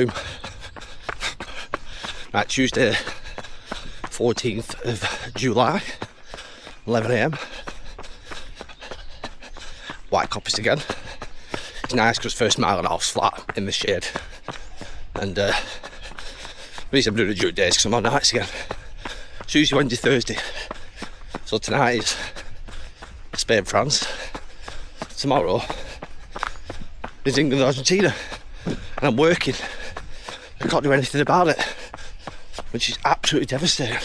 boom. Right, Tuesday 14th of July, 11 AM. White copies again. It's nice because first mile and a half's flat in the shade. And the reason I'm doing it during days because I'm on nights again. Tuesday, Wednesday, Thursday. So tonight is Spain, France. Tomorrow is England, Argentina. And I'm working. I can't do anything about it, which is absolutely devastating.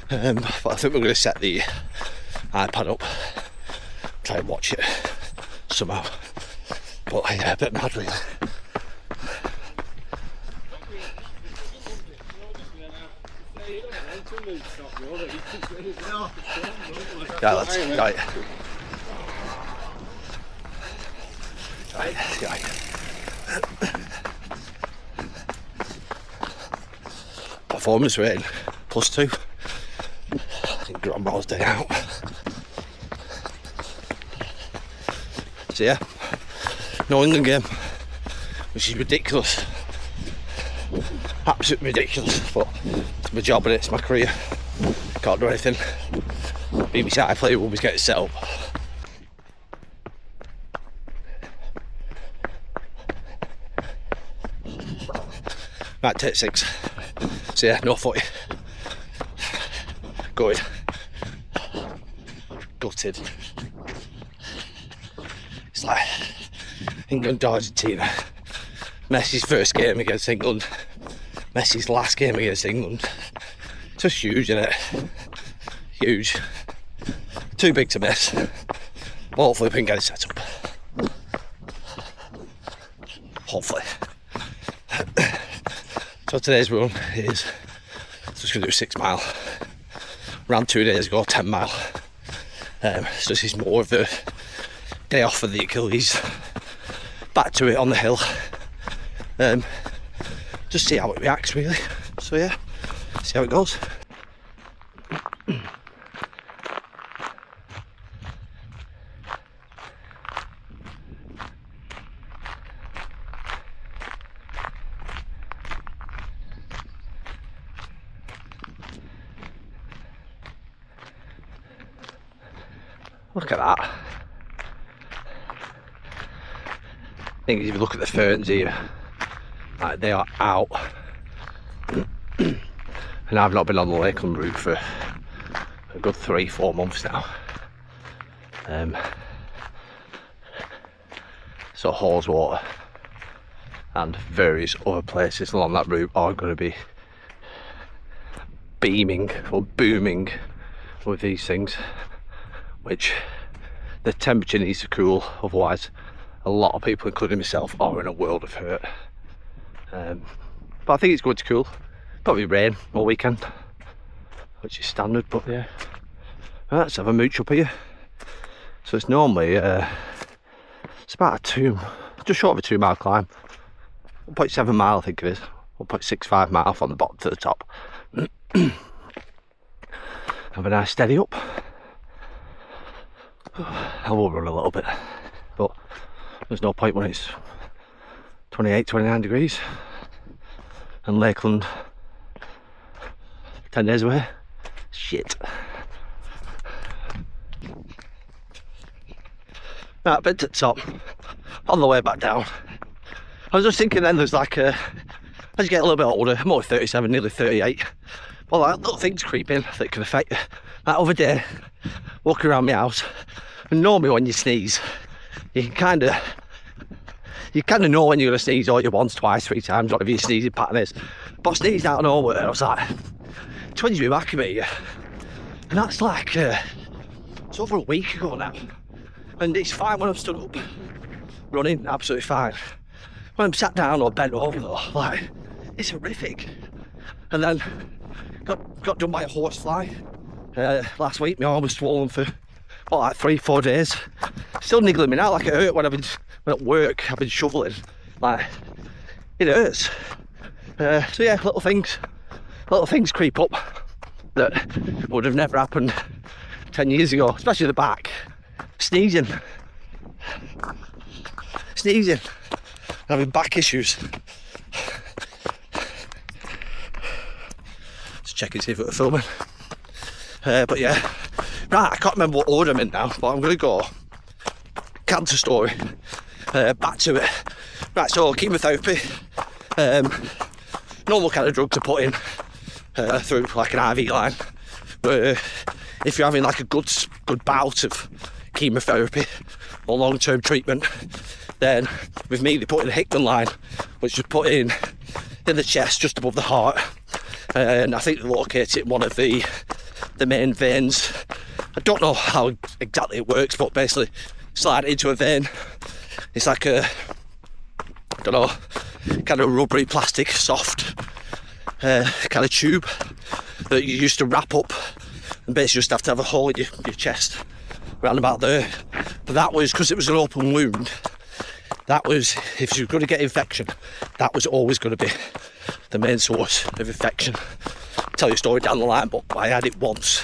But I think we're going to set the iPad up, try and watch it somehow. But yeah, a bit mad really. Yeah, that's right. Right. Performance rating +2. I think grandma's day out. So yeah, no England game, which is ridiculous. Absolutely ridiculous, but it's my job and it's my career. Can't do anything. BBC iPlayer will be getting set up. Right, take 6. So yeah, no footy. Good. Gutted. It's like England, Argentina. Messi's first game against England. Messi's last game against England. It's just huge, isn't it? Huge. Too big to miss. Hopefully we can get it set up. Hopefully. So today's run is just going to do 6 mile. Ran 2 days ago, 10 mile. So this is more of the day off of the Achilles. Back to it on the hill. Just see how it reacts really. So yeah, see how it goes. Look at that. I think if you look at the ferns here, like they are out. And I've not been on the Lakeland route for a good 3-4 months now. So Haweswater and various other places along that route are going to be beaming or booming with these things, which the temperature needs to cool, otherwise a lot of people, including myself, are in a world of hurt. But I think it's going to cool. Probably rain all weekend, which is standard, but yeah. Right, let's have a mooch up here. So it's normally it's about just short of a 2 mile climb. 1.7 mile I think it is. 1.65 mile from the bottom to the top. Have a nice steady up. I will run a little bit, but there's no point when it's 28-29 degrees and Lakeland 10 days away. Shit. Right, been to the top. On the way back down, I was just thinking then there's like as you get a little bit older, I'm only 37, nearly 38, well, like little things creep in that can affect you. Like other day, walking around my house, and normally when you sneeze, you kind of know when you're going to sneeze all at once, twice, 3 times, whatever your sneezing pattern is. But I sneezed out of nowhere, I was like, twinge me back a minute, and that's like, it's over a week ago now. And it's fine when I'm stood up, running, absolutely fine. When I'm sat down or bent over though, like, it's horrific. And then, got done by a horsefly last week. My arm was swollen for, like 3-4 days. Still niggling me now, like it hurt when when at work, I've been shoveling. Like, it hurts. So yeah, little things creep up that would have never happened 10 years ago, especially the back. Sneezing, having back issues. checking to see if it was filming. But yeah, right, I can't remember what order I'm in now, but I'm going to go cancer story, back to it. Right, so chemotherapy, normal kind of drug to put in through like an IV line. If you're having like a good bout of chemotherapy or long-term treatment, then with me they put in a Hickman line, which is put in the chest just above the heart, and I think they locate it in one of the main veins. I don't know how exactly it works, but basically slide it into a vein. It's like a, I don't know, kind of rubbery plastic soft kind of tube that you used to wrap up and basically just have to have a hole in your chest around about there. But that was because it was an open wound. That was, if you're going to get infection, that was always going to be the main source of infection. I'll tell you a story down the line, but I had it once.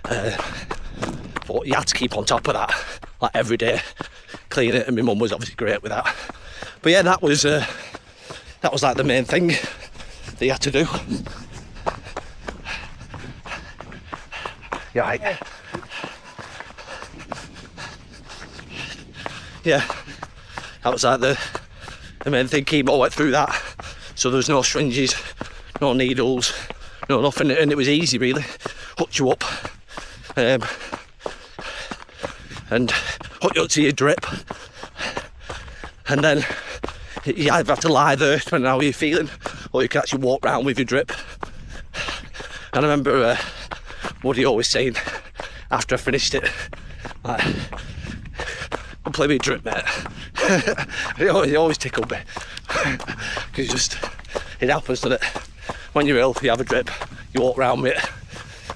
But you had to keep on top of that, like every day, clean it, and my mum was obviously great with that. But yeah, that was like the main thing that you had to do. Yeah, right. Yeah, that was like the main thing. Chemo went through that, so there was no syringes, no needles, no nothing, and it was easy really. Hooked you up, and hooked you up to your drip, and then you either have to lie there depending on how you're feeling, or you can actually walk around with your drip. And I remember Woody always saying after I finished it, like, "Come play me drip, mate." He always tickled me because it happens, doesn't it? When you're ill, you have a drip, you walk around with it,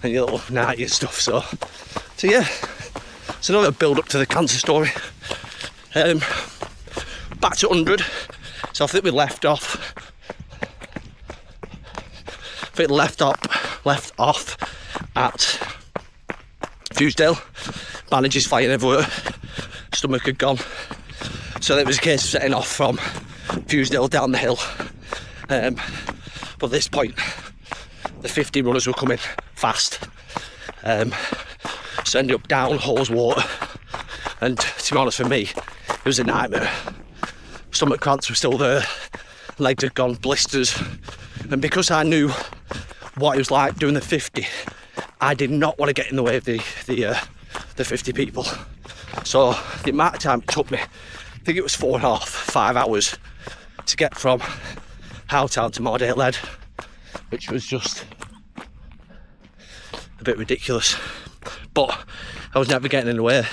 and your little nighty and stuff. So yeah, it's another build up to the cancer story. Back to 100. So I think we left off. Left off at Fusedale. Bandages flying everywhere. Stomach had gone. So it was a case of setting off from Fusedale down the hill. But at this point, the 50 runners were coming fast. So ended up down Haweswater. And to be honest, for me, it was a nightmare. Stomach cramps were still there. Legs had gone, blisters. And because I knew what it was like doing the 50, I did not want to get in the way of the 50 people. So the amount of time it took me, I think it was 4.5, 5 hours to get from Howtown to Lakeland, which was just a bit ridiculous. But I was never getting in the way.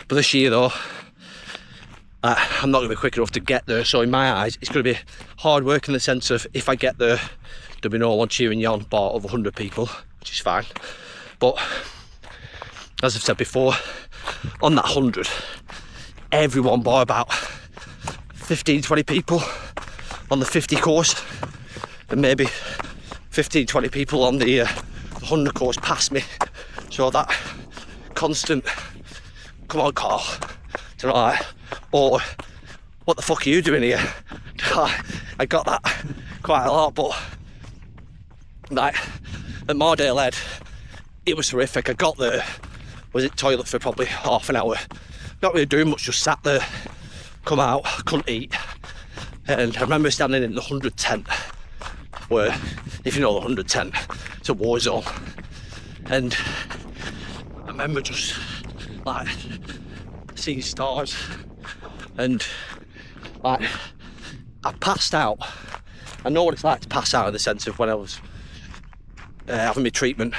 But this year though, I'm not going to be quick enough to get there, so in my eyes it's going to be hard work in the sense of if I get there, there'll be no one cheering you on bar of 100 people, which is fine. But as I've said before, on that 100, everyone bar about 15-20 people on the 50 course, and maybe 15-20 people on the 100 course past me. So that constant, "Come on, Karl," to like, or "What the fuck are you doing here?" I got that quite a lot. But like at Mardale Head, it was horrific. I got there, was at toilet for probably half an hour, not really doing much, just sat there, come out, couldn't eat. And I remember standing in the 100 tent, where, if you know the 100 tent, it's a war zone. And I remember just like seeing stars, and like I passed out. I know what it's like to pass out in the sense of when I was having my treatment,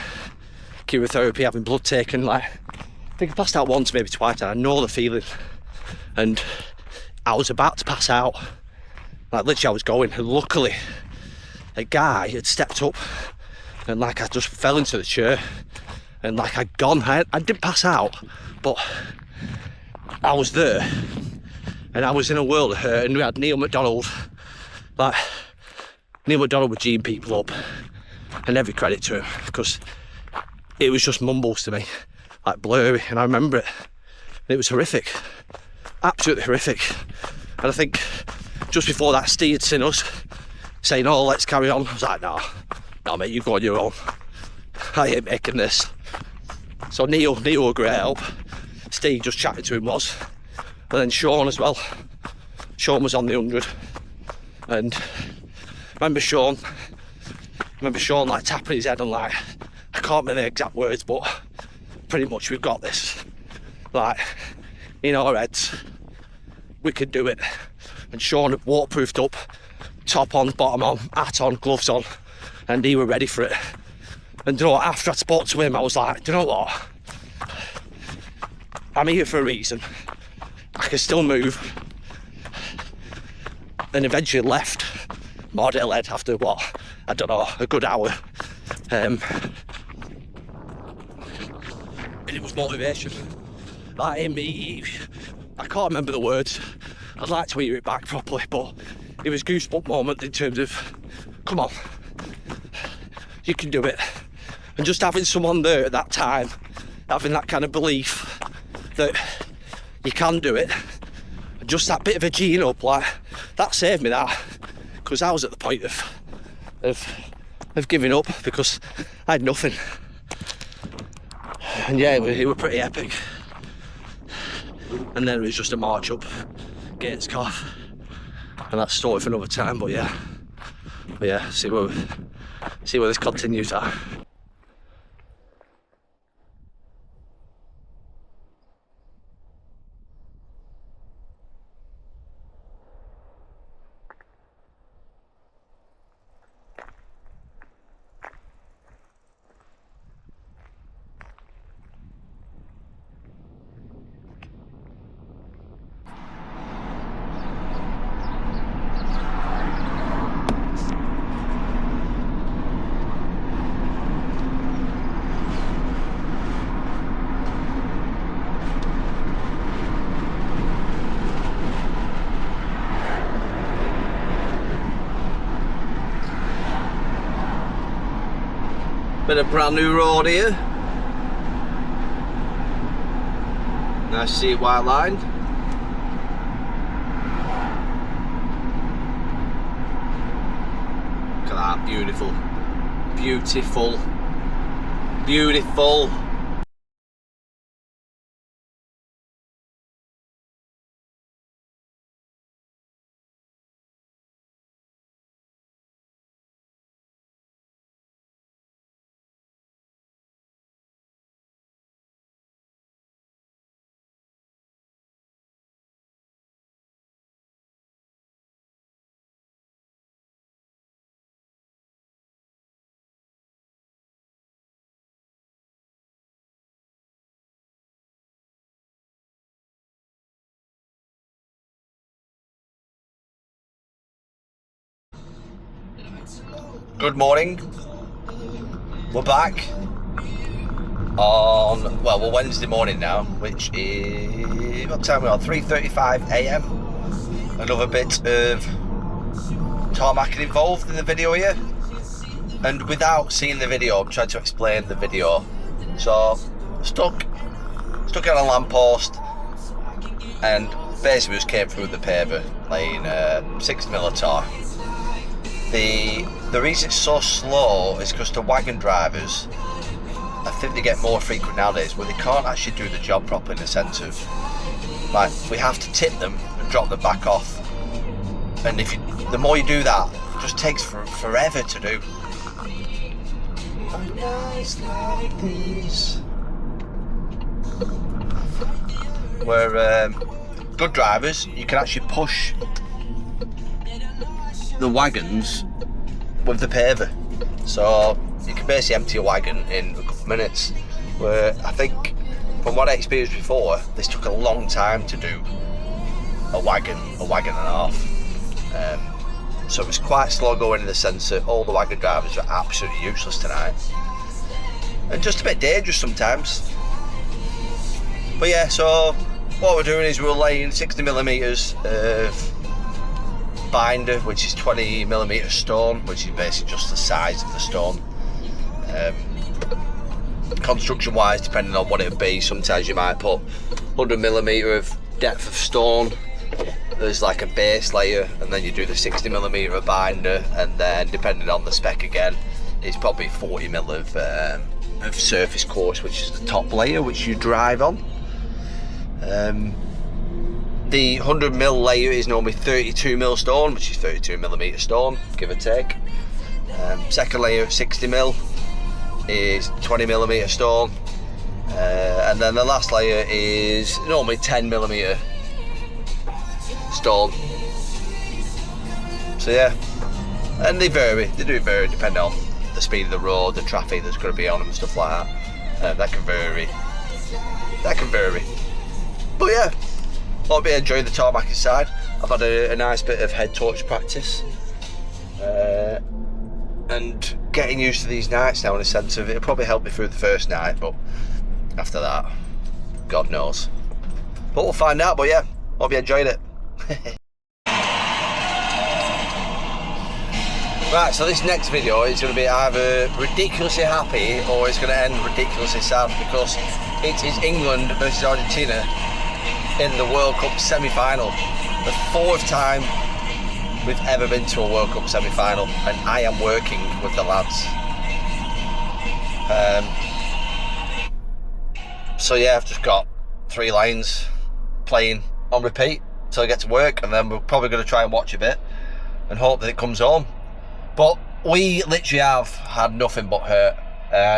chemotherapy, having blood taken. Like I think I passed out once, maybe twice, and I know the feeling. And I was about to pass out, like literally I was going, and luckily a guy had stepped up, and like I just fell into the chair, and like I'd gone. I didn't pass out, but I was there, and I was in a world of hurt. And we had Neil McDonald, like Neil McDonald was geeing people up, and every credit to him, because it was just mumbles to me, like blurry, and I remember it, and it was horrific, absolutely horrific. And I think just before that, Steve had seen us saying, "Oh, let's carry on." I was like, "No, No mate, you go on your own. I ain't making this. So Neil were great help. Steve just chatting to him was. And then Sean as well. Sean was on the 100. And remember Sean like tapping his head and like, I can't remember the exact words, but pretty much we've got this. Like, in our heads, we could do it. And Sean had waterproofed up, top on, bottom on, hat on, gloves on, and he were ready for it. And do you know what, after I spoke to him, I was like, do you know what? I'm here for a reason. I can still move. And eventually left Mardale Head after what? I don't know, a good hour. And it was motivation. Like him, I can't remember the words. I'd like to hear it back properly, but it was a goosebump moment in terms of, come on, you can do it. And just having someone there at that time, having that kind of belief that you can do it, and just that bit of a G'ing up, like, that saved me that, because I was at the point of giving up because I had nothing. And yeah, it was pretty epic. And then it was just a march up Gates Calf, and that's a story for another time. But yeah, see where this continues at. Bit of brand new road here. Nice to see it white lined. Look at that, beautiful. Beautiful. Beautiful. Good morning. We're back on, well, we're Wednesday morning now, which is, what time are we on? 3:35 AM. Another bit of tarmacing involved in the video here. And without seeing the video, I'm trying to explain the video. So, stuck on a lamppost, and basically just came through the paver, laying 6mm tar. The reason it's so slow is because the wagon drivers, I think they get more frequent nowadays, where they can't actually do the job properly, in the sense of, like, we have to tip them and drop them back off. And the more you do that, it just takes forever to do. On nights like these, where good drivers, you can actually push the wagons with the paver, so you can basically empty a wagon in a couple of minutes, where I think from what I experienced before, this took a long time to do a wagon and a half. So it was quite slow going, in the sense that all the wagon drivers were absolutely useless tonight and just a bit dangerous sometimes. But yeah, so what we're doing is we're laying 60mm of binder, which is 20mm stone, which is basically just the size of the stone. Construction wise, depending on what it would be, sometimes you might put 100mm of depth of stone as like a base layer, and then you do the 60mm of binder, and then depending on the spec again, it's probably 40 mil of surface course, which is the top layer which you drive on. The 100 mil layer is normally 32 mil stone, which is 32 millimeter stone, give or take. Second layer, 60 mil, is 20 millimeter stone, and then the last layer is normally 10 millimeter stone. So yeah, and they do vary depending on the speed of the road, the traffic that's going to be on them and stuff like that. That can vary. But yeah, I'll be enjoying the tarmacing side. I've had a nice bit of head torch practice, and getting used to these nights now, in a sense of it'll probably help me through the first night, but after that, God knows. But we'll find out. But yeah, hope you enjoyed it. Right, so this next video is going to be either ridiculously happy or it's going to end ridiculously sad, because it is England versus Argentina in the World Cup semi-final. The 4th time we've ever been to a World Cup semi-final, and I am working with the lads. So yeah, I've just got 3 lines playing on repeat till I get to work, and then we're probably going to try and watch a bit and hope that it comes home. But we literally have had nothing but hurt.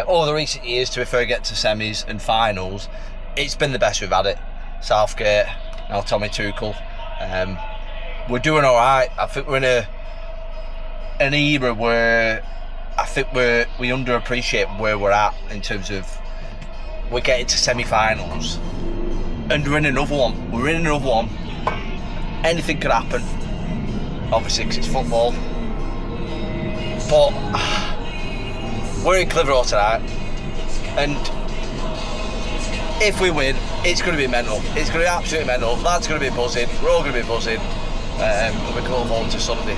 Over the recent years, to be fair, get to semis and finals, it's been the best we've had it. Southgate, now Tommy Tuchel. We're doing all right. I think we're in an era where I think we underappreciate where we're at in terms of we're getting to semi-finals, and we're in another one. Anything could happen, obviously, because it's football. But we're in Clitheroe tonight, and if we win, it's going to be mental. It's going to be absolutely mental. Lads going to be buzzing. We're all going to be buzzing. And we can look forward to Sunday.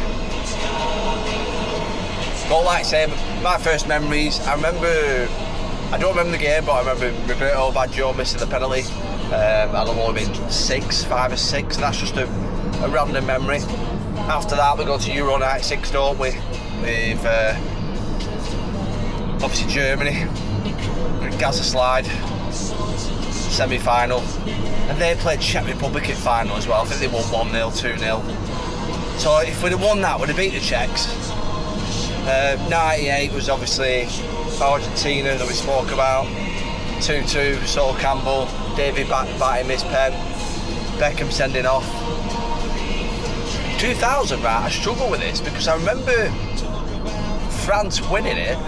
But like I say, my first memories, I don't remember the game, but I remember Roberto Baggio missing the penalty. I'll have only been 5 or 6, and that's just a random memory. After that, we go to Euro 96, don't we? With obviously Germany, Gaza Slide, semi-final, and they played Czech Republic in final as well. I think they won 1-0, 2-0. So if we'd have won that, we'd have beat the Czechs. 98 was obviously Argentina that we spoke about. 2-2, Sol Campbell, David batting his pen, Beckham sending off. 2000, right, I struggle with this because I remember France winning it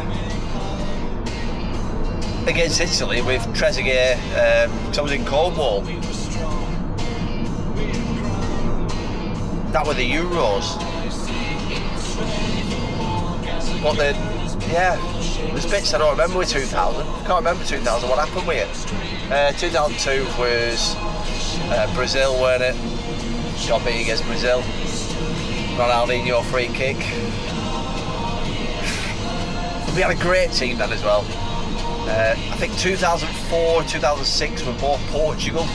against Italy with Trezeguet, because I was in Cornwall. That were the Euros. But then, yeah, there's bits I don't remember with 2000. Can't remember 2000, what happened with it. 2002 was Brazil, weren't it? Got beat against Brazil. Ronaldinho free kick. We had a great team then as well. I think 2004, 2006 were both Portugal.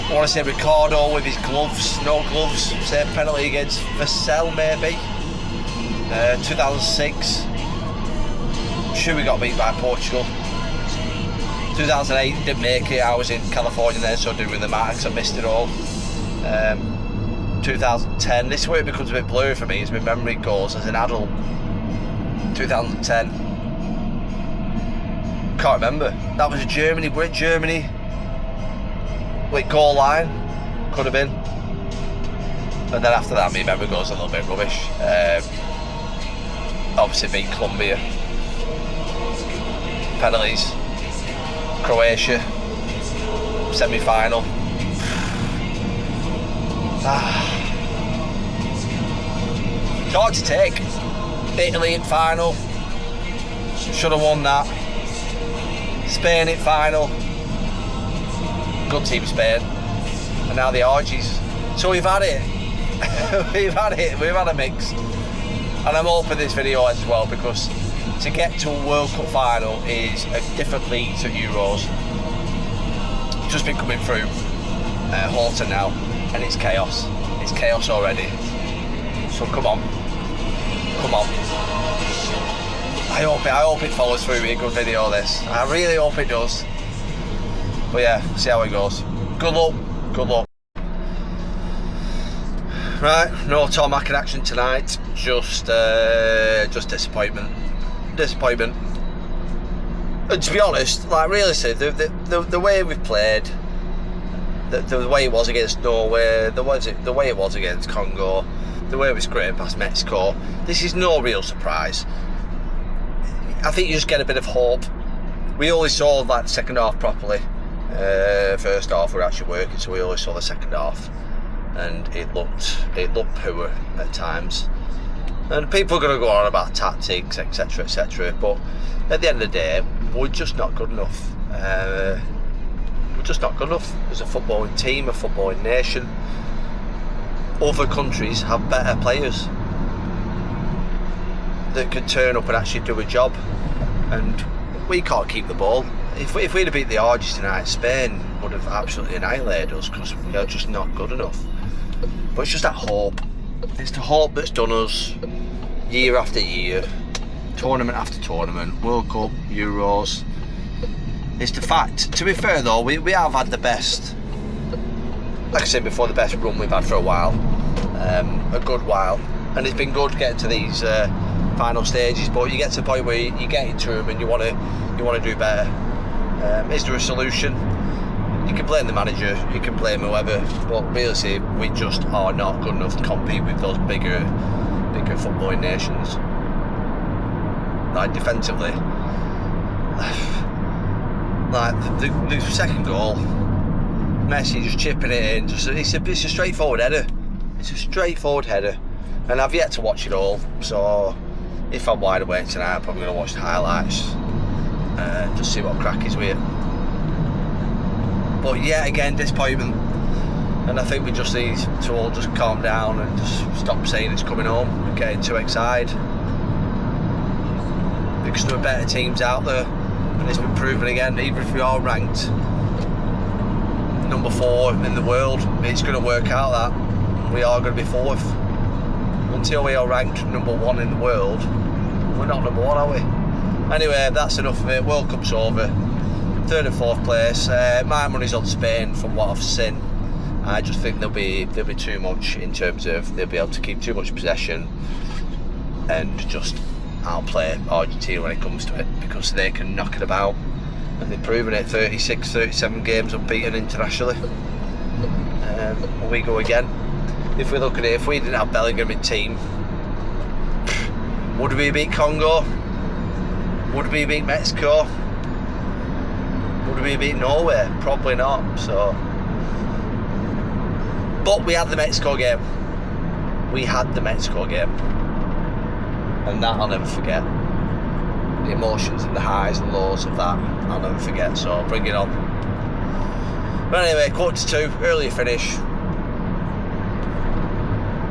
I want to say Ricardo with his gloves, no gloves, same penalty against Vassell maybe. 2006, sure we got beat by Portugal. 2008 didn't make it, I was in California then, so I didn't really matter because I missed it all. 2010, this is where it becomes a bit blurry for me as my memory goes as an adult. 2010, can't remember. That was Germany, we're at Germany. Like goal line, could have been. But then after that, my memory goes a little bit rubbish. Obviously beat Colombia. Penalties. Croatia. Semi-final. It's hard to take. Italy in final. Should have won that. Spain in final. Good team Spain. And now the Argies. So we've had it. We've had a mix. And I'm hoping this video ends well, because to get to a World Cup final is a different league to Euros. Just been coming through Horton now, and it's chaos. It's chaos already. So come on. Come on. I hope it follows through with a good video, this. I really hope it does. But yeah, see how it goes. Good luck. Good luck. Right, no tarmacing action tonight. Just disappointment. Disappointment. And to be honest, like realistically, the way we've played, the way it was against Norway, the way it was against Congo, the way we scraped past Mexico, this is no real surprise. I think you just get a bit of hope. We only saw that second half properly. First half we're actually working, so we only saw the second half, and it looked poor at times. And people are going to go on about tactics, etc, etc. But at the end of the day, we're just not good enough. We're just not good enough as a footballing team, a footballing nation. Other countries have better players that can turn up and actually do a job, and we can't keep the ball. If we'd have beat the Argies tonight, Spain would have absolutely annihilated us because we are just not good enough. But it's just that hope. It's the hope that's done us year after year, tournament after tournament, World Cup, Euros. It's the fact. To be fair though, we have had the best, like I said before, the best run we've had for a while, a good while, and it's been good getting to these final stages. But you get to the point where you get into them and you want to do better. Is there a solution? You can blame the manager, you can blame whoever, but realistically, we just are not good enough to compete with those bigger footballing nations. Like defensively, like the second goal, Messi just chipping it in. It's a straightforward header. It's a straightforward header, and I've yet to watch it all. So if I'm wide awake tonight, I'm probably going to watch the highlights and just see what crack is with it. But yeah, again, disappointment, and I think we just need to all just calm down and just stop saying it's coming home and getting too excited, because there are better teams out there, and it's been proven again. Even if we are ranked number 4 in the world, it's going to work out that we are going to be 4th. Until we are ranked number 1 in the world, we're not number 1, are we? Anyway, that's enough of it. World Cup's over. 3rd and 4th place. My money's on Spain from what I've seen. I just think there'll be too much in terms of they'll be able to keep too much possession and just outplay Argentina when it comes to it, because they can knock it about, and they've proven it. 36, 37 games unbeaten internationally. We go again. If we look at it, if we didn't have Bellingham in team, would we beat Congo? Would we beat Mexico? Would we beat Norway? Probably not. So, but we had the Mexico game. We had the Mexico game, and that I'll never forget. The emotions and the highs and lows of that, I'll never forget. So bring it on. But anyway, 1:45, earlier finish.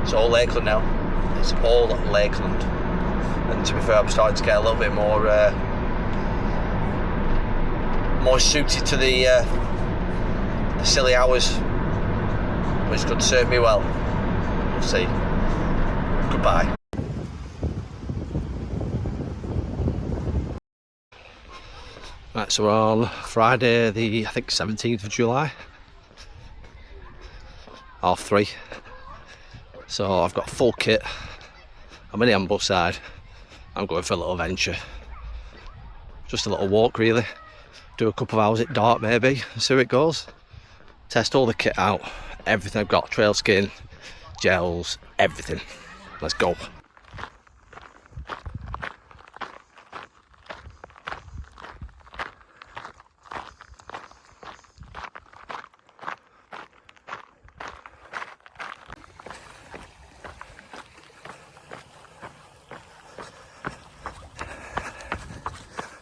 It's all Lakeland now. It's all Lakeland. And to be fair, I'm starting to get a little bit more suited to the silly hours, which could serve me well. We'll see. Goodbye. Right, so we're on Friday the, I think, 17th of July. 3:30. So I've got full kit. I'm in the ambush side. I'm going for a little venture. Just a little walk really. Do a couple of hours at dark maybe, see how it goes. Test all the kit out. Everything I've got, trail skin, gels, everything. Let's go.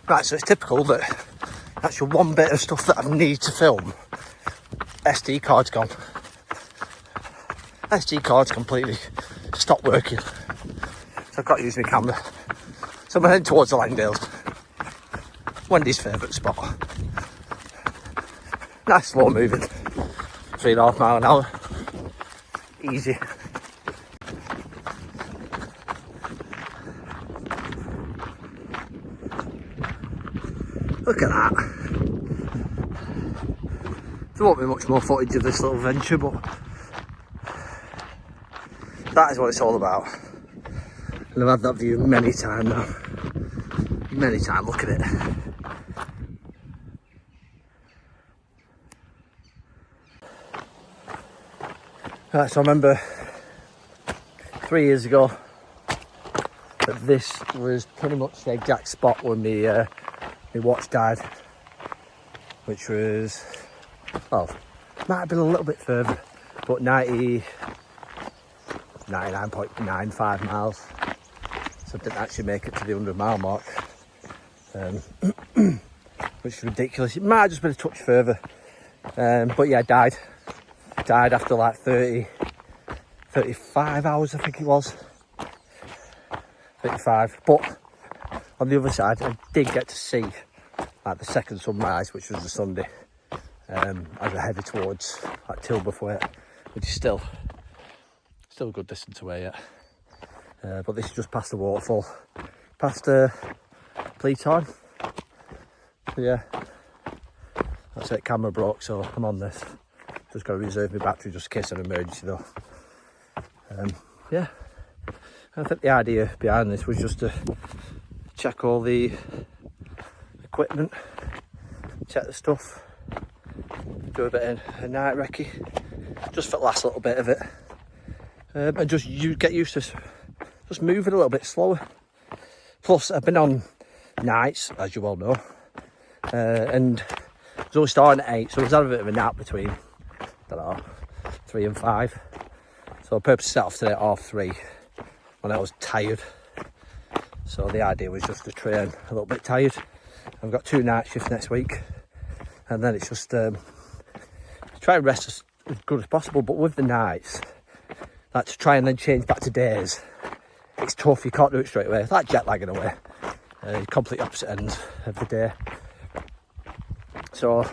Right, so it's typical that actually one bit of stuff that I need to film, SD card's gone. SD card's completely stopped working. So I've got to use my camera. So I'm heading towards the Langdales. Wendy's favourite spot. Nice slow moving. 3.5 miles an hour. Easy. Look at that. There won't be much more footage of this little venture, but that is what it's all about. And I've had that view many times now. Many times, look at it. Right, so I remember 3 years ago that this was pretty much the exact spot where my watch died, which was, well, might have been a little bit further, but 99.95 miles. So I didn't actually make it to the 100-mile mark, which is ridiculous. It might have just been a touch further, but yeah, died after like 35 hours, I think it was. 35, but on the other side I did get to see like the second sunrise, which was the Sunday, as I headed towards like Tilbury, which is still a good distance away yet. But this is just past the waterfall, past Pleaton. So yeah, that's it. Camera broke, so I'm on this. Just got to reserve my battery just in case of an emergency though. Yeah, I think the idea behind this was just to check all the equipment, check the stuff, do a bit of night recce, just for the last little bit of it, and just get used to just moving a little bit slower. Plus, I've been on nights, as you all know, and I was only starting at 8, so I was having a bit of a nap between, I don't know, 3 and 5. So I purposely set off today at 3:30 when I was tired. So the idea was just to train a little bit tired. I've got 2 night shifts next week, and then it's just try and rest as good as possible. But with the nights, like to try and then change back to days, it's tough. You can't do it straight away. It's like jet lagging away. Complete opposite ends of the day. So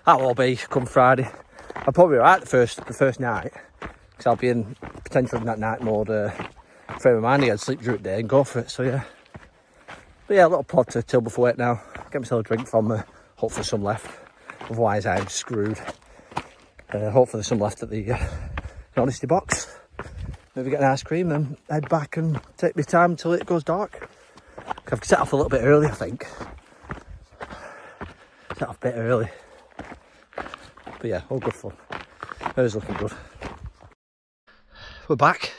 that will be come Friday. I'll probably be right the first night, because I'll be in potentially in that night mode frame of mind. I'd sleep during the day and go for it. So yeah, but yeah, a little pod to Tilbury now. Get myself a drink from hopefully some left. Otherwise I'm screwed. Hopefully there's some left at the honesty box. Maybe get an ice cream, then head back and take my time until it goes dark. I've set off a little bit early, I think. Set off a bit early. But yeah, all good fun. Hers looking good. We're back.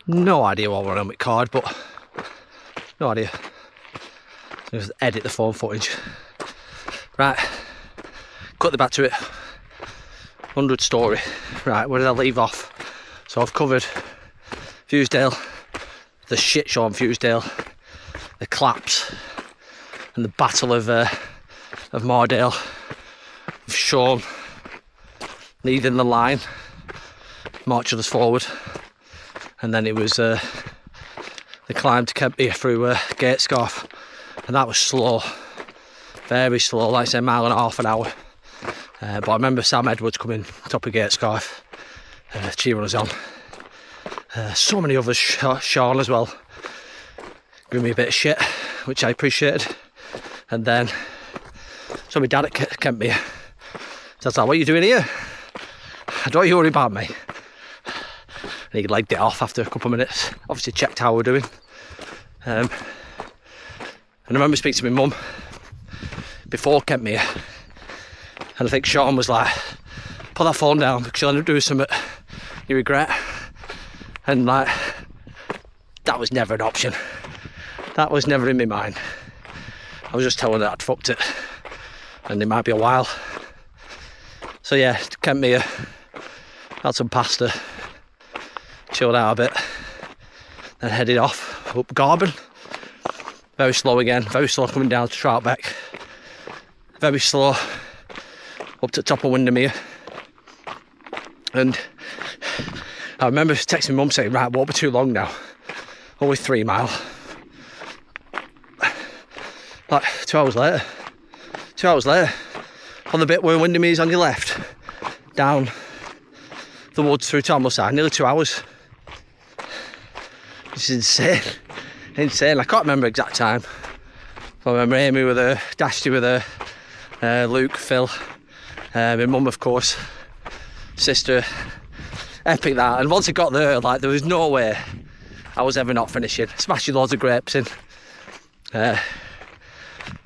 No idea what we're on with card, but no idea. Just edit the phone footage. Right, cut the back to it. 100 story. Right, where did I leave off? So I've covered Fusedale, the shit show on Fusedale, the collapse, and the battle of Mardale. We've shown leading the line, marching us forward, and then it was the climb to Kempmere through Gate Scarf, and that was slow, very slow, like I say, 1.5 miles an hour. But I remember Sam Edwards coming top of Gate Scarf, cheering us on. So many others, Sean as well, giving me a bit of shit, which I appreciated. And then saw my dad at Kempmere. So I was like, what are you doing here? Don't you worry about me. And he legged it off after a couple of minutes. Obviously checked how we're doing. And I remember speaking to my mum before Kempmere, and I think Sean was like, put that phone down because you'll end up doing something you regret. And like, that was never an option. That was never in my mind. I was just telling her I'd fucked it and it might be a while. So yeah, Kempmere, had some pasta, chilled out a bit, then headed off up Garben. Very slow again, very slow coming down to Troutbeck. Very slow up to the top of Windermere. And I remember texting mum saying, right, won't be too long now. Only 3 mile. Like 2 hours later. 2 hours later. On the bit where Windermere's on your left. Down the woods through Tarmacing, nearly 2 hours. It's insane. Insane. I can't remember exact time. I remember Amy with her, Dashty with her, Luke, Phil, my mum of course, sister. Epic that. And once I got there, like, there was no way I was ever not finishing. Smashing loads of grapes in. But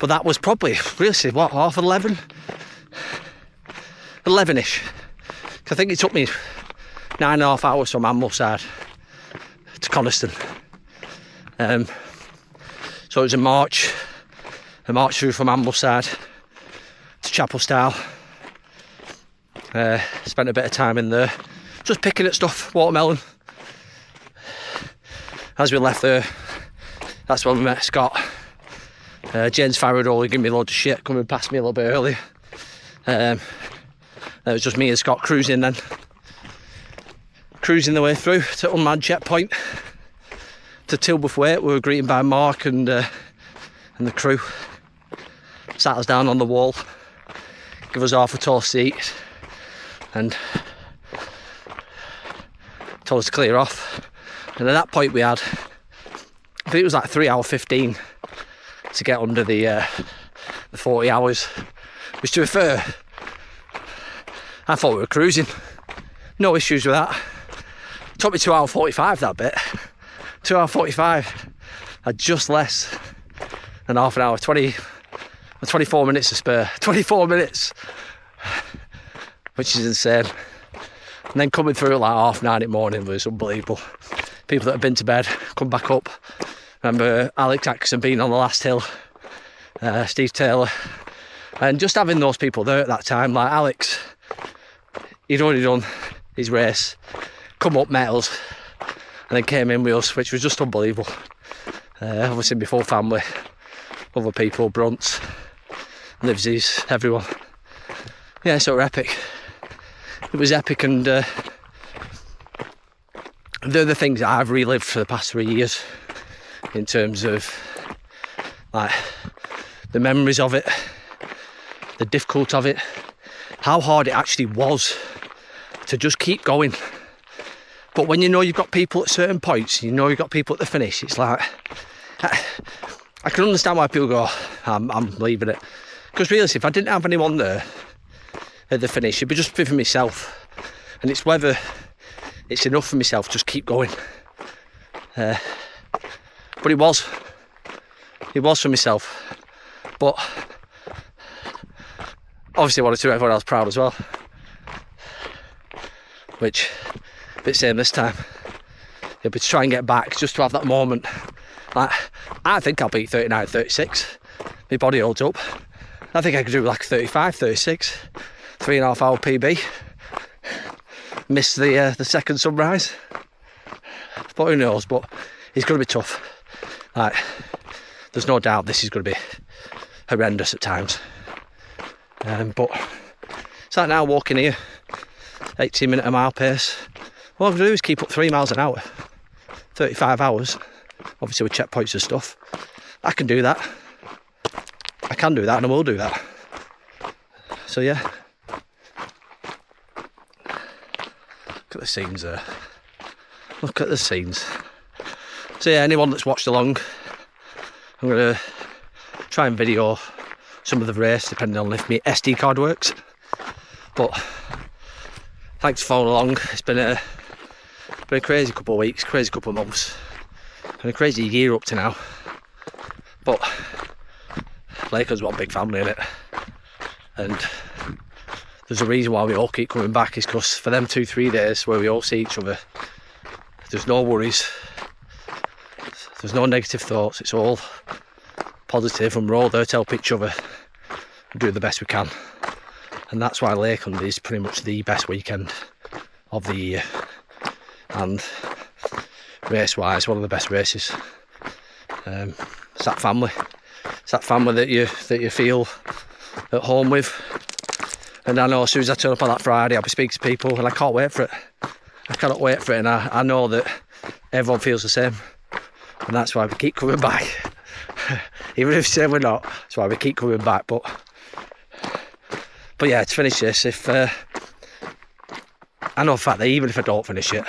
that was probably, really, what, 11:30? 11ish. I think it took me 9.5 hours from Ambleside to Coniston. So it was a march through from Ambleside to Chapel Style. Spent a bit of time in there, just picking at stuff, watermelon. As we left there, that's when we met Scott. James Farrell giving me loads of shit, coming past me a little bit earlier. It was just me and Scott cruising then. Cruising the way through to unmanned checkpoint to Tilbury Waite. We were greeted by Mark and the crew. Sat us down on the wall, give us half a tall seat, and told us to clear off. And at that point we had, I think it was like 3 hour 15 to get under the 40 hours, which, to be fair, I thought we were cruising. No issues with that. Took me 2 hour 45 that bit. 2 hour 45. Had just less than half an hour. 24 minutes to spare. 24 minutes. Which is insane. And then coming through at like 9:30 in the morning was unbelievable. People that had been to bed come back up. Remember Alex Atkinson being on the last hill. Steve Taylor. And just having those people there at that time, like Alex, he'd already done his race, come up, met us, and then came in with us, which was just unbelievable. Obviously my full family, other people, Brunts, Livesies, everyone. Yeah, so epic. It was epic, and they're the things that I've relived for the past 3 years in terms of like the memories of it, the difficulty of it, how hard it actually was to just keep going. But when you know you've got people at certain points, you know you've got people at the finish, it's like, I can understand why people go, I'm leaving it. Because really, if I didn't have anyone there at the finish, it'd be just for myself. And it's whether it's enough for myself, just keep going. But it was for myself. But obviously I wanted to make everyone else proud as well. Which, a bit same this time. It'll be to try and get back, just to have that moment. Like, I think I'll beat 39, 36. My body holds up. I think I could do like 35, 36. 3.5 hour PB. Miss the second sunrise. But who knows, but it's going to be tough. Like, there's no doubt this is going to be horrendous at times. But it's like now walking here, 18-minute a mile pace. All I've got to do is keep up 3 miles an hour, 35 hours, obviously with checkpoints and stuff. I can do that. I can do that, and I will do that. So yeah. Look at the scenes there. Look at the scenes. So yeah, anyone that's watched along, I'm going to try and video some of the race, depending on if my SD card works. But thanks for following along. It's been a crazy couple of weeks, crazy couple of months, and a crazy year up to now. But Lakeland's one big family, innit? And there's a reason why we all keep coming back, is because for them 2-3 days where we all see each other, there's no worries, there's no negative thoughts, it's all positive, and we're all there to help each other and do the best we can. And that's why Lakeland is pretty much the best weekend of the year, and race wise, one of the best races. It's that family that you feel at home with. And I know as soon as I turn up on that Friday, I'll be speaking to people, and I can't wait for it. I cannot wait for it, and I know that everyone feels the same, and that's why we keep coming back. Even if we say we're not, that's why we keep coming back. But yeah, to finish this, if I know the fact that even if I don't finish it,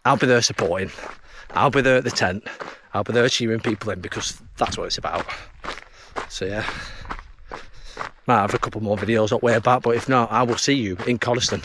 I'll be there supporting. I'll be there at the tent. I'll be there cheering people in, because that's what it's about. So yeah, might have a couple more videos up way back, but if not, I will see you in Coniston.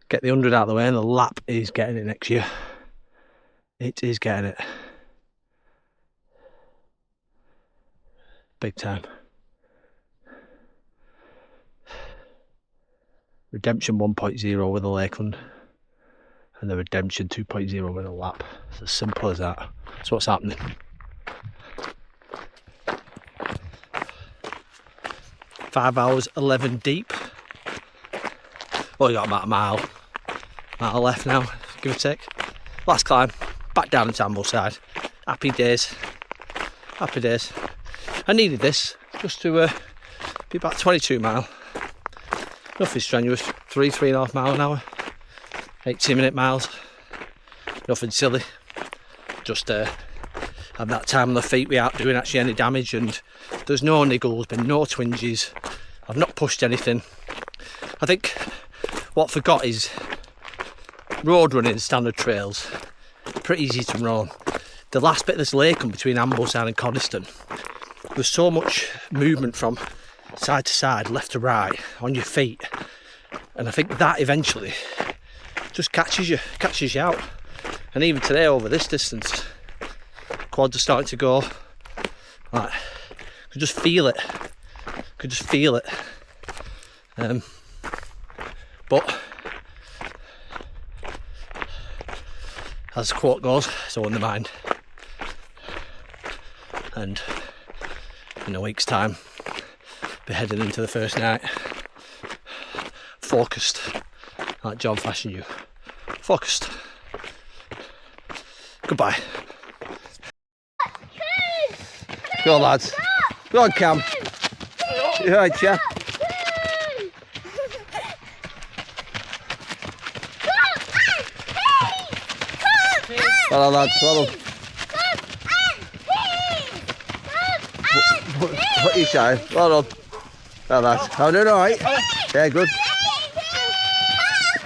Get the 100 out of the way, and the lap is getting it next year. It is getting it. Big time. Redemption 1.0 with a Lakeland, and the Redemption 2.0 with a lap. It's as simple as that. That's what's happening. Five hours 11 deep. Only got about a mile left now, give or take. Last climb, back down into Ambleside. Happy days. Happy days. I needed this just to be about 22 mile. Nothing strenuous. 3.5 mile an hour. 80-minute miles. Nothing silly. Just have that time on the feet without doing actually any damage, and there's no niggles, been no twinges. I've not pushed anything. I think what I forgot is road running, standard trails, pretty easy to run. The last bit of this Lakeland between Ambleside and Coniston, there's so much movement from side to side, left to right, on your feet, and I think that eventually just catches you out. And even today over this distance, quads are starting to go, like, could just feel it. But as the quote goes, it's all in the mind. And in a week's time, be heading into the first night, focused, like John fashioned you. Focused. Goodbye. Go on, lads. Go on, Cam. You alright, yeah? Well done, lads. Well done. What are you saying? Well done. Well done. I'm doing alright. Yeah, good.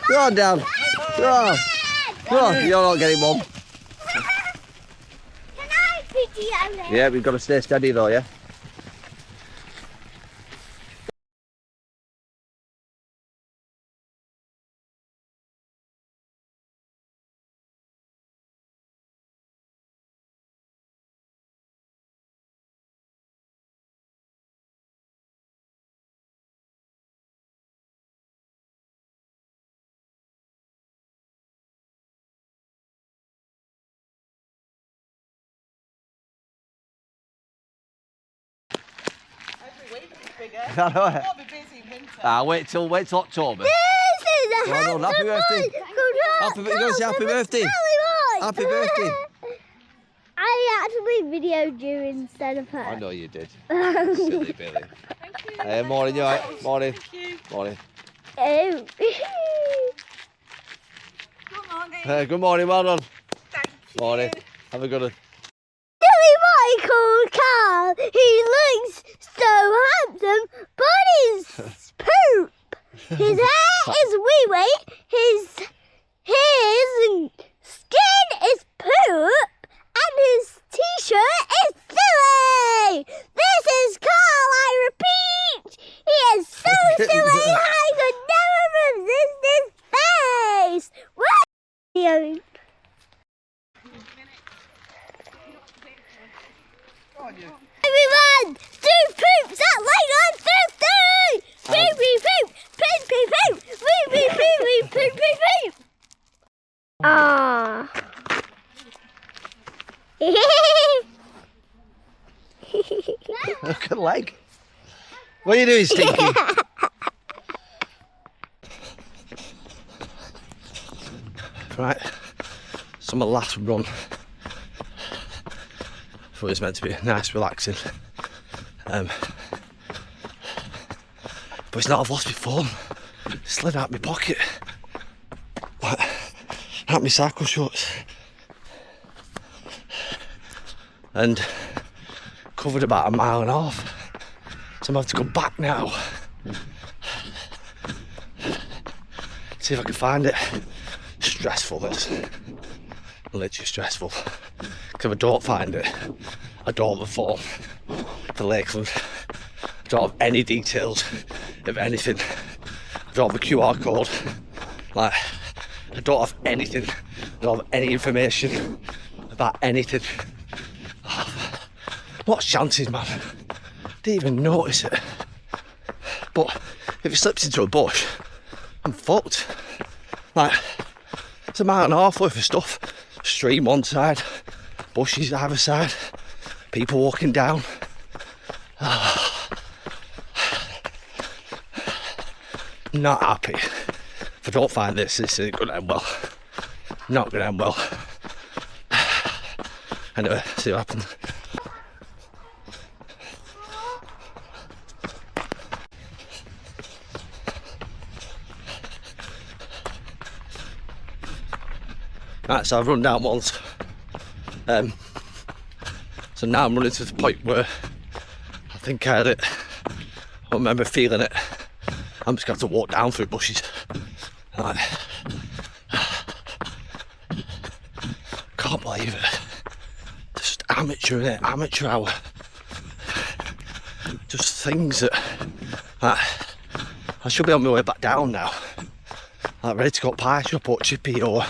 Go on, down. Go on. Go on. You're not getting one. Yeah, we've got to stay steady though, yeah? I know it. Wait till October. Well done, happy birthday. Happy birthday. Happy birthday. I actually videoed you instead of her. I know you did. Silly Billy. Hey, morning, you alright? Morning. Morning. Oh. Good morning. Hey, good morning, well done. Thank you. Morning. Have a good one. Silly boy called Karl. He looks so handsome, but he's poop. His hair is wee-wee. His skin is poop. And his t-shirt is silly. This is Karl, I repeat. He is so silly I could never resist his face. What? Everyone, do poops at Lakeland 50! Poop, poop, poop, poop, poop, poop, poop, poop, poop, poop, poop. Ah. Look at the leg. What are you doing, Stinky? Right, so my last run. I thought it was meant to be nice, relaxing. But it's not, I've lost my phone. It slid out my pocket. Like, out my cycle shorts. And covered about 1.5 miles. So I'm going to have to go back now. See if I can find it. Stressful, this. Literally stressful. Because if I don't find it, I don't have a phone for Lakeland. I don't have any details of anything. I don't have a QR code. Like, I don't have anything. I don't have any information about anything. What chances, man? Didn't even notice it. But if it slips into a bush, I'm fucked. Like, it's 1.5 miles worth of stuff. Stream one side, bushes either side, people walking down. Not happy. If I don't find this isn't going to end well. Not going to end well. Anyway, see what happens. Right, so I've run down once. So now I'm running to the point where I think I had it. I remember feeling it. I'm just going to have to walk down through bushes. Like, can't believe it. Just amateur, innit? Amateur hour. Just things that, like, I should be on my way back down now. Like, ready to go pie shop or chippy or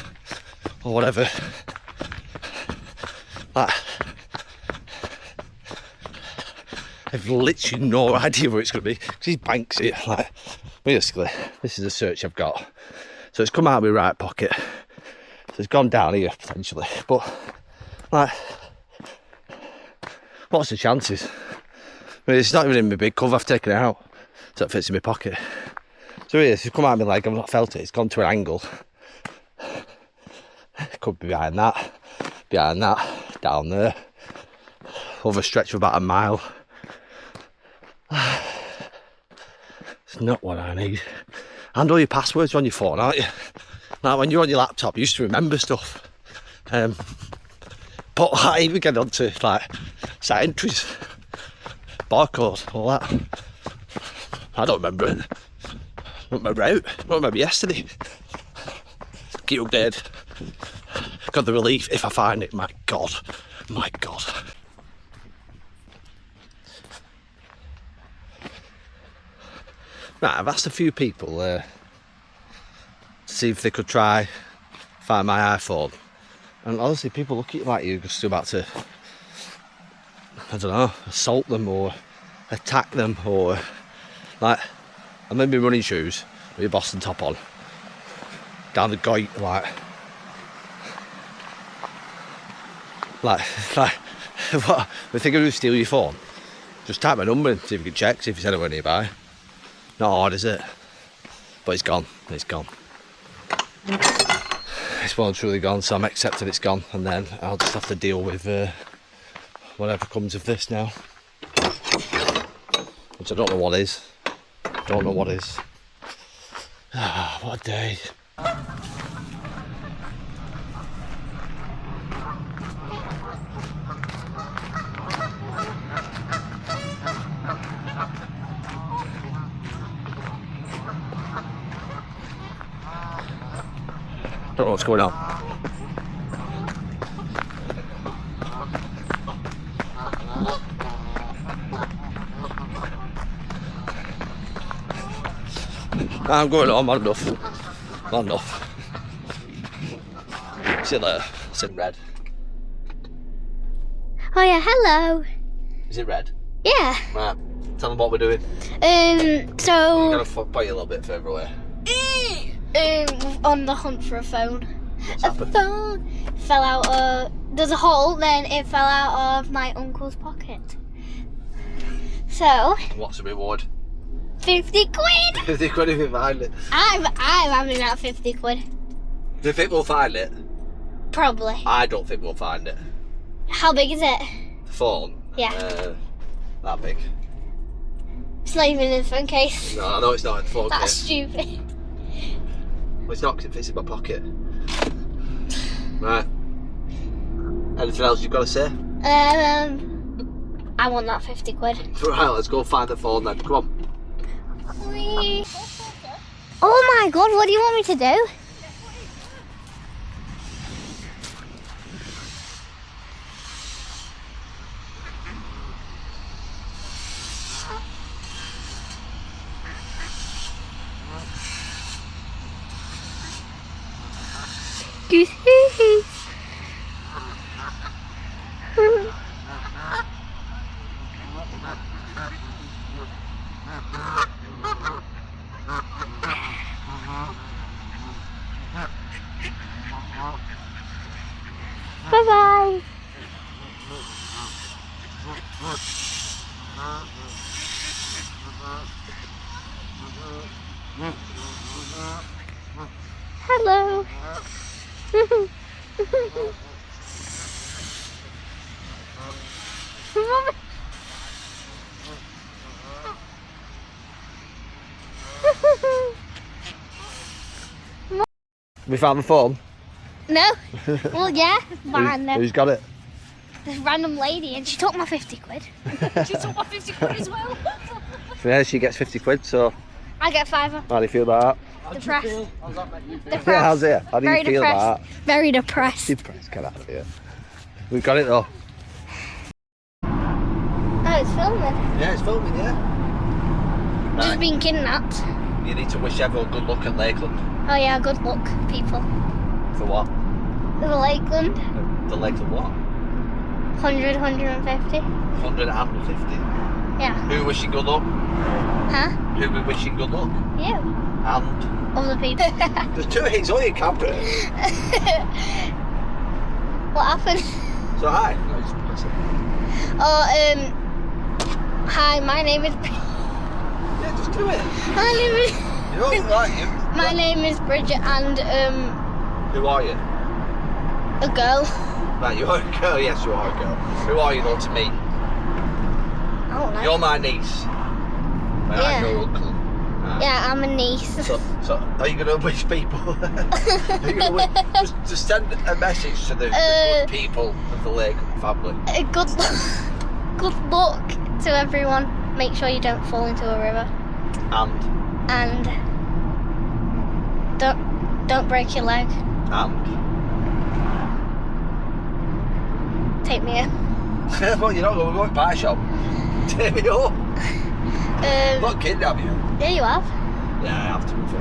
whatever. Like, I've literally no idea where it's going to be because these banks here, like, basically this is the search I've got, so it's come out of my right pocket, so it's gone down here potentially, but like, what's the chances? I mean, it's not even in my big cover, I've taken it out so it fits in my pocket. So here, it's come out of my leg, I've not felt it, it's gone to an angle. It could be behind that, down there, over a stretch of about 1 mile. It's not what I need. And all your passwords are on your phone, aren't you? Like when you're on your laptop, you used to remember stuff. But I even get onto like site entries, barcode, all that. I don't remember it. I don't remember out. I don't remember yesterday. Get updated. Got the relief if I find it. My God. My God. Right, I've asked a few people to see if they could try find my iPhone, and honestly people look at you like you're just about to, I don't know, assault them or attack them, or like, I'm in my running shoes with your Boston top on down the goit, like what, they think I'm going to steal your phone? Just type my number and see if you can check, see if it's anywhere nearby. Not hard, is it? But it's gone. It's gone. It's well and truly gone, so I'm accepting it's gone, and then I'll just have to deal with whatever comes of this now. Which I don't know what is. Don't know what is. Ah, what a day. Don't know what's going on. I'm going home, had enough. Had enough. See you later. It's in red. Oh yeah, hello. Is it red? Yeah. Right. Tell them what we're doing. So I'm gonna point you a little bit further away. on the hunt for a phone. What's A happened? phone fell out. There's a hole. Then it fell out of my uncle's pocket. So What's the reward? 50 quid. 50 quid if you find it. I'm having that 50 quid. Do you think we'll find it? Probably. I don't think we'll find it. How big is it? The phone? Yeah. That big. It's not even in the phone case. No, I know it's not in the phone That's case. stupid. Well, it's not because it fits in my pocket. Right. Anything else you've got to say? I want that 50 quid. Right, let's go find the phone then. Come on. Oh my god, what do you want me to do? Bye bye. Hello. We found the phone. No? Well, yeah, fine. Who's got it? This random lady, and she took my 50 quid. She took my 50 quid as well. So yeah, she gets 50 quid, so I get fiver. how do you feel about Depressed. that? Yeah, how's it? How do Very you feel depressed. about Very depressed. that? Depressed, get out of here. We've got it though. Oh, it's filming. Yeah, it's filming, yeah. Just being kidnapped. You need to wish everyone good luck at Lakeland. Oh yeah, good luck, people. For what? The Lakeland, The Lakeland what? 100, 150. 150. Yeah. Who wishing good luck? Huh? Who we wishing good luck? You. And Other people. there's two hits on your camper. What happened? So hi. No, just press it. Oh, hi, my name is... Yeah, just do it. My name is... You don't like you. My name is Bridget, and, Who are you? a girl. Right, you are a girl. Yes, you are a girl. Who are you though to me? I don't know. You're my niece. Right, Yeah. I'm your uncle. Right. Yeah, I'm a niece. So are you going to wish people? Are you gonna just send a message to the good people of the Lakeland family. Good luck to everyone. Make sure you don't fall into a river. And Don't break your leg. Take me in. Well, you're not going to go to pie shop. Take me up. I'm not kidnap you. Yeah, you have. Yeah, I have to be fair.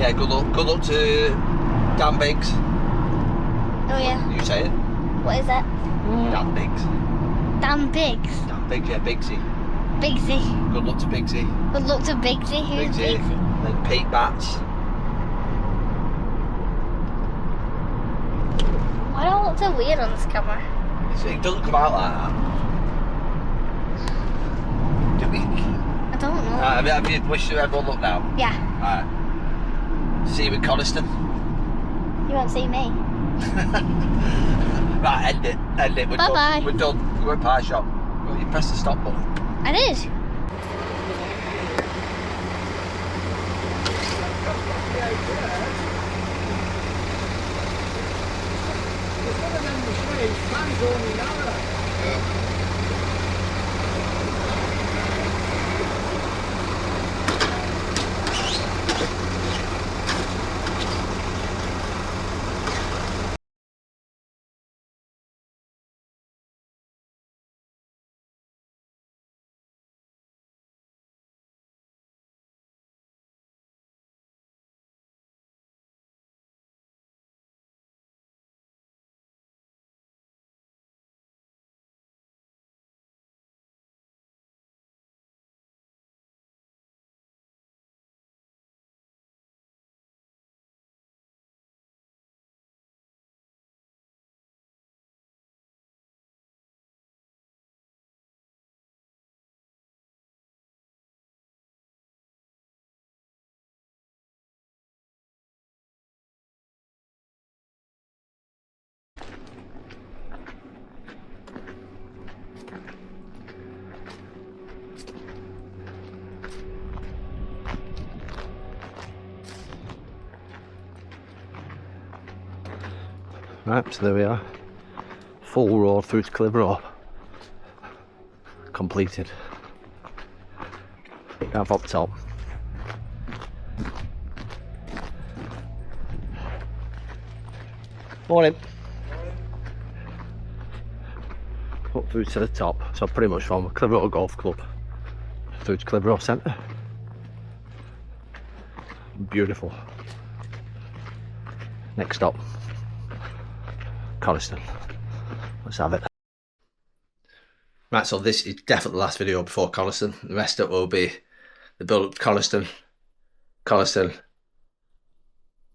Yeah, good luck to Dan Biggs. Oh yeah. You say it. What is that? Dan Biggs. Dan Biggs. Dan Biggs, yeah, Biggsy. Bigsy. Good luck to Biggsy. Good luck to Bigsy. Who's Biggsy. Bigsy? Then Pete Bats. Why do I look so weird on this camera? It doesn't come out like that. Do we? I don't know. Have you wished everyone luck now? Yeah. Alright. See you in Coniston. You won't see me. Right, end it. We're Bye-bye. done. We're done. We're at pie shop. Well, you press the stop button. I did. Right, so there we are. Full road through to Clitheroe. Completed. Down up top. Morning. Up through to the top. So pretty much from Clitheroe Golf Club through to Clitheroe Centre. Beautiful. Next stop, Coniston. Let's have it. Right, so this is definitely the last video before Coniston. The rest of it will be the build up to Coniston,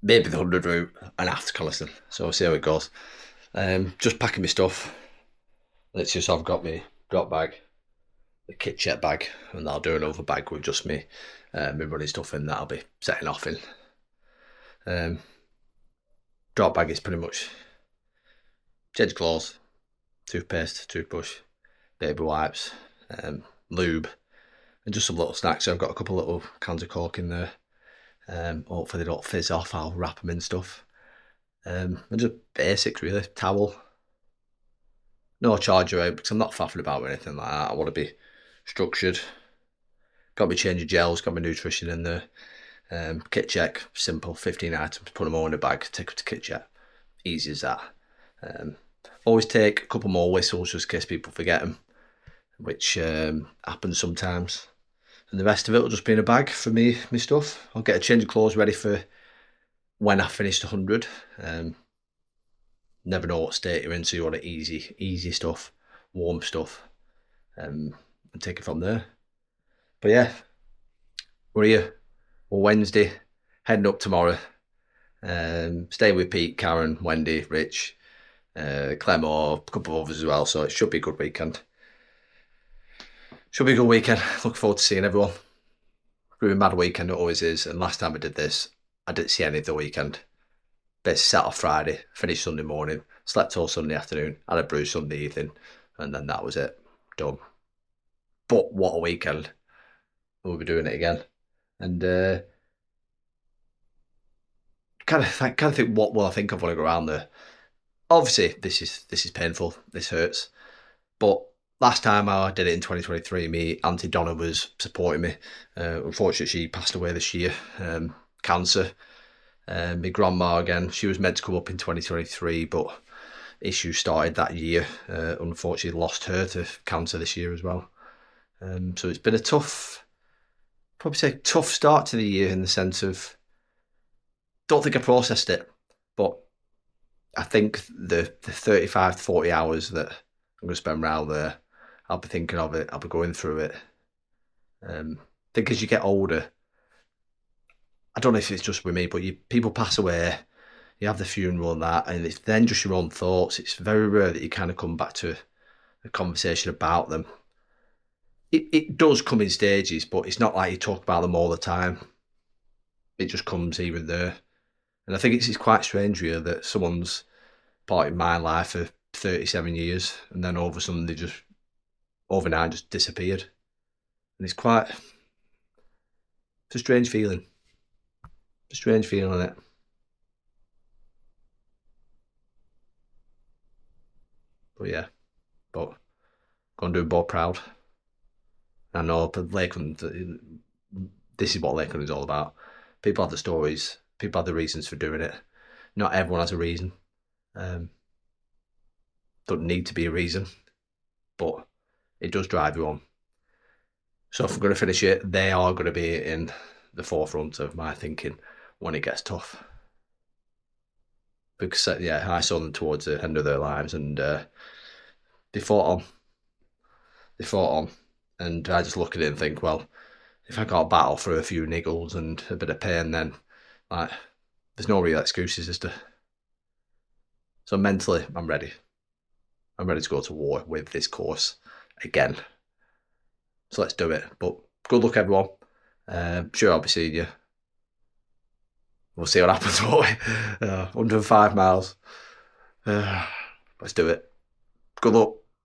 maybe the 100 route, and after Coniston. So we'll see how it goes. Just packing my stuff. Literally, so I've got my drop bag, the kit check bag, and I'll do another bag with just me running stuff in that I'll be setting off in. Drop bag is pretty much change clothes, toothpaste, toothbrush, baby wipes, lube, and just some little snacks. So I've got a couple of little cans of Coke in there. Hopefully they don't fizz off. I'll wrap them in stuff. And just basics really. Towel. No charger out because I'm not faffing about with anything like that. I want to be structured. Got my change of gels, got my nutrition in there. Kit check, simple, 15 items, put them all in a bag, take up to kit check. Easy as that. Always take a couple more whistles just in case people forget them, which happens sometimes. And the rest of it will just be in a bag for me, my stuff. I'll get a change of clothes ready for when I finished 100. Never know what state you're in, so you want easy stuff, warm stuff, and take it from there. But yeah, we're here. Well, Wednesday, heading up tomorrow. Staying with Pete, Karen, Wendy, Rich, Clemo, a couple of others as well. So it should be a good weekend. Looking forward to seeing everyone. Really mad weekend, it always is. And last time I did this, I didn't see any of the weekend. Basically sat off Friday, finished Sunday morning, slept all Sunday afternoon, had a brew Sunday evening, and then that was it. Done. But what a weekend. We'll be doing it again. And kind of think, what will I think of when I go around there? Obviously, this is painful. This hurts. But last time I did it in 2023, me Auntie Donna was supporting me. Unfortunately, she passed away this year. Cancer. My grandma again. She was meant to come up in 2023, but issues started that year. Unfortunately, lost her to cancer this year as well. So it's been a tough start to the year in the sense of, don't think I processed it, but I think the 35 to 40 hours that I'm going to spend around there, I'll be thinking of it, I'll be going through it. I think as you get older, I don't know if it's just with me, but people pass away, you have the funeral and that, and it's then just your own thoughts. It's very rare that you kind of come back to a conversation about them. It does come in stages, but it's not like you talk about them all the time. it just comes here and there. And I think it's quite strange really that someone's part in my life for 37 years and then all of a sudden they just overnight just disappeared. And it's a strange feeling. A strange feeling, isn't it? But yeah, but gonna do Bob proud. I know, but Lakeland, this is what Lakeland is all about. People have the stories, people have the reasons for doing it. Not everyone has a reason. Don't need to be a reason, but it does drive you on. So if we're going to finish it, they are going to be in the forefront of my thinking when it gets tough. Because, yeah, I saw them towards the end of their lives and they fought on. And I just look at it and think, well, if I got to battle through a few niggles and a bit of pain, then like, there's no real excuses, is there? So mentally, I'm ready. I'm ready to go to war with this course again. So let's do it. But good luck, everyone. Sure, I'll be seeing you. We'll see what happens, won't we? 105 miles. Let's do it. Good luck.